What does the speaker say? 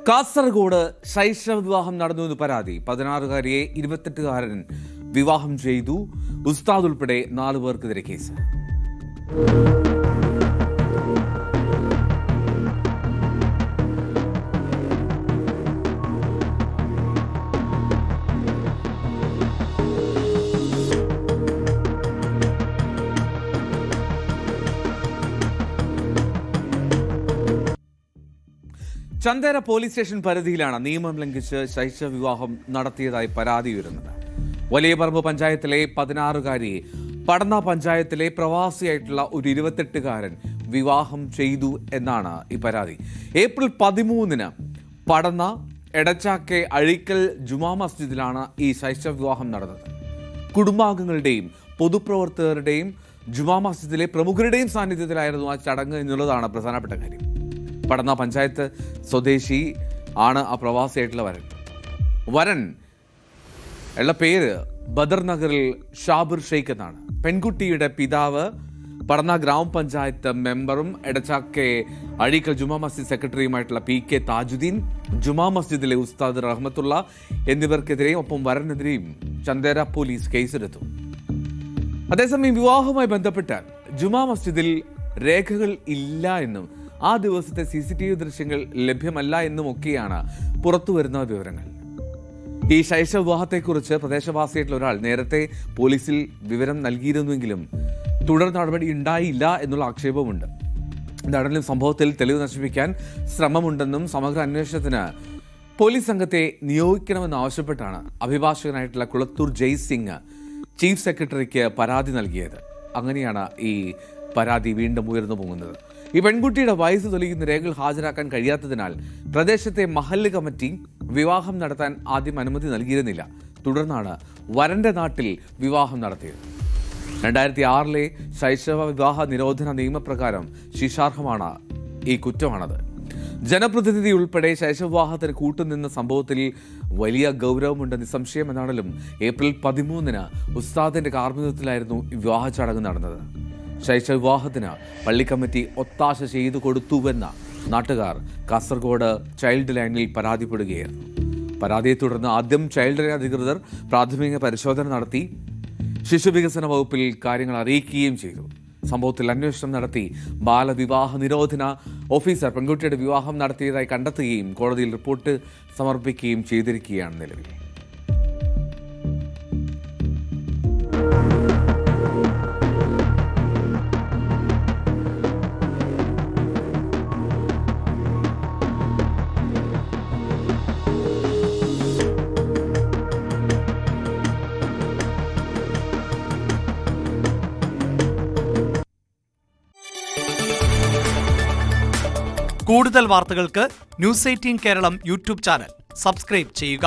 കാസർഗോഡ് ശൈശവ വിവാഹം നടന്നുവെന്ന് പരാതി. 16-കാരിയെ 28-കാരൻ വിവാഹം ചെയ്തു. ഉസ്താദ് ഉൾപ്പെടെ 4 പേർക്കെതിരെ കേസ്. ചന്ദേര പോലീസ് സ്റ്റേഷൻ പരിധിയിലാണ് നിയമം ലംഘിച്ച് ശൈശവ വിവാഹം നടത്തിയതായി പരാതി ഉയരുന്നത്. വലിയപറമ്പ് പഞ്ചായത്തിലെ 16-കാരിയെ പടന്ന പഞ്ചായത്തിലെ പ്രവാസിയായിട്ടുള്ള ഒരു 28-കാരൻ വിവാഹം ചെയ്തു എന്നാണ് ഈ പരാതി. ഏപ്രിൽ 13-ന് പടന്ന എടച്ചാക്കെ അഴീക്കൽ ജുമാ മസ്ജിദിലാണ് ഈ ശൈശവ വിവാഹം നടന്നത്. കുടുംബാംഗങ്ങളുടെയും പൊതുപ്രവർത്തകരുടെയും ജുമാ മസ്ജിദിലെ പ്രമുഖരുടെയും സാന്നിധ്യത്തിലായിരുന്നു ആ ചടങ്ങ് എന്നുള്ളതാണ് പ്രധാനപ്പെട്ട കാര്യം. പടന്ന പഞ്ചായത്ത് സ്വദേശി ആണ് ആ പ്രവാസിയായിട്ടുള്ള വരൻ ഉള്ള പേര് ബദർ നഗറിൽ ഷാബിർ ഷെയ്ഖ് എന്നാണ്. പെൺകുട്ടിയുടെ പിതാവ് പടന്ന ഗ്രാമപഞ്ചായത്ത് മെമ്പറും എടച്ചാക്കെ അഴീക്കൽ ജുമാ മസ്ജിദ് സെക്രട്ടറിയുമായിട്ടുള്ള PK താജുദ്ദീൻ, ജുമാ മസ്ജിദിലെ ഉസ്താദ് റഹ്മത്തുള്ള എന്നിവർക്കെതിരെയും ഒപ്പം വരനെതിരെയും ചന്ദേര പോലീസ് കേസെടുത്തു. അതേസമയം വിവാഹവുമായി ബന്ധപ്പെട്ട് ജുമാ മസ്ജിദിൽ രേഖകൾ ഇല്ല എന്നും ആ ദിവസത്തെ CCTV ദൃശ്യങ്ങൾ ലഭ്യമല്ല എന്നുമൊക്കെയാണ് പുറത്തുവരുന്ന വിവരങ്ങൾ. ഈ ശൈശവ വിവാഹത്തെക്കുറിച്ച് പ്രദേശവാസിയായിട്ടുള്ള ഒരാൾ നേരത്തെ പോലീസിൽ വിവരം നൽകിയിരുന്നുവെങ്കിലും തുടർ നടപടി ഉണ്ടായില്ല എന്നുള്ള ആക്ഷേപമുണ്ട്. എന്താണെങ്കിലും സംഭവത്തിൽ തെളിവ് നശിപ്പിക്കാൻ ശ്രമമുണ്ടെന്നും സമഗ്ര അന്വേഷണത്തിന് പോലീസ് സംഘത്തെ നിയോഗിക്കണമെന്നാവശ്യപ്പെട്ടാണ് അഭിഭാഷകനായിട്ടുള്ള കുളത്തൂർ ജയ്സിംഗ് ചീഫ് സെക്രട്ടറിക്ക് പരാതി നൽകിയത്. അങ്ങനെയാണ് ഈ പരാതി വീണ്ടും ഉയർന്നു പോകുന്നത്. ഈ പെൺകുട്ടിയുടെ വയസ്സ് തെളിയിക്കുന്ന രേഖകൾ ഹാജരാക്കാൻ കഴിയാത്തതിനാൽ പ്രദേശത്തെ മഹല്ല് കമ്മിറ്റി വിവാഹം നടത്താൻ ആദ്യം അനുമതി നൽകിയിരുന്നില്ല. തുടർന്നാണ് വരന്റെ നാട്ടിൽ വിവാഹം നടത്തിയത്. 2006-ലെ ശൈശവ വിവാഹ നിരോധന നിയമപ്രകാരം ശിക്ഷാർഹമാണ് ഈ കുറ്റമാണത്. ജനപ്രതിനിധി ഉൾപ്പെടെ ശൈശവ വിവാഹത്തിന് കൂട്ടുനിന്ന സംഭവത്തിൽ വലിയ ഗൗരവമുണ്ട് നിസ്സംശയം. എന്നാണെങ്കിലും ഏപ്രിൽ 13-ന് ഉസ്താദിന്റെ കാർമ്മികത്വത്തിലായിരുന്നു വിവാഹ ചടങ്ങ് നടന്നത്. ശൈശവ വിവാഹത്തിന് പള്ളി കമ്മിറ്റി ഒത്താശ ചെയ്തു കൊടുത്തുവെന്ന നാട്ടുകാർ കാസർഗോഡ് ചൈൽഡ് ലൈനിൽ പരാതിപ്പെടുകയായിരുന്നു. പരാതിയെ തുടർന്ന് ആദ്യം ചൈൽഡ് ലൈൻ അധികൃതർ പ്രാഥമിക പരിശോധന നടത്തി ശിശുവികസന വകുപ്പിൽ കാര്യങ്ങൾ അറിയിക്കുകയും ചെയ്തു. സംഭവത്തിൽ അന്വേഷണം നടത്തി ബാലവിവാഹ നിരോധന ഓഫീസർ പെൺകുട്ടിയുടെ വിവാഹം നടത്തിയതായി കണ്ടെത്തുകയും കോടതിയിൽ റിപ്പോർട്ട് സമർപ്പിക്കുകയും ചെയ്തിരിക്കുകയാണ് നിലവിൽ. കൂടുതൽ വാർത്തകൾക്ക് News 18 കേരളം യൂട്യൂബ് ചാനൽ സബ്സ്ക്രൈബ് ചെയ്യുക.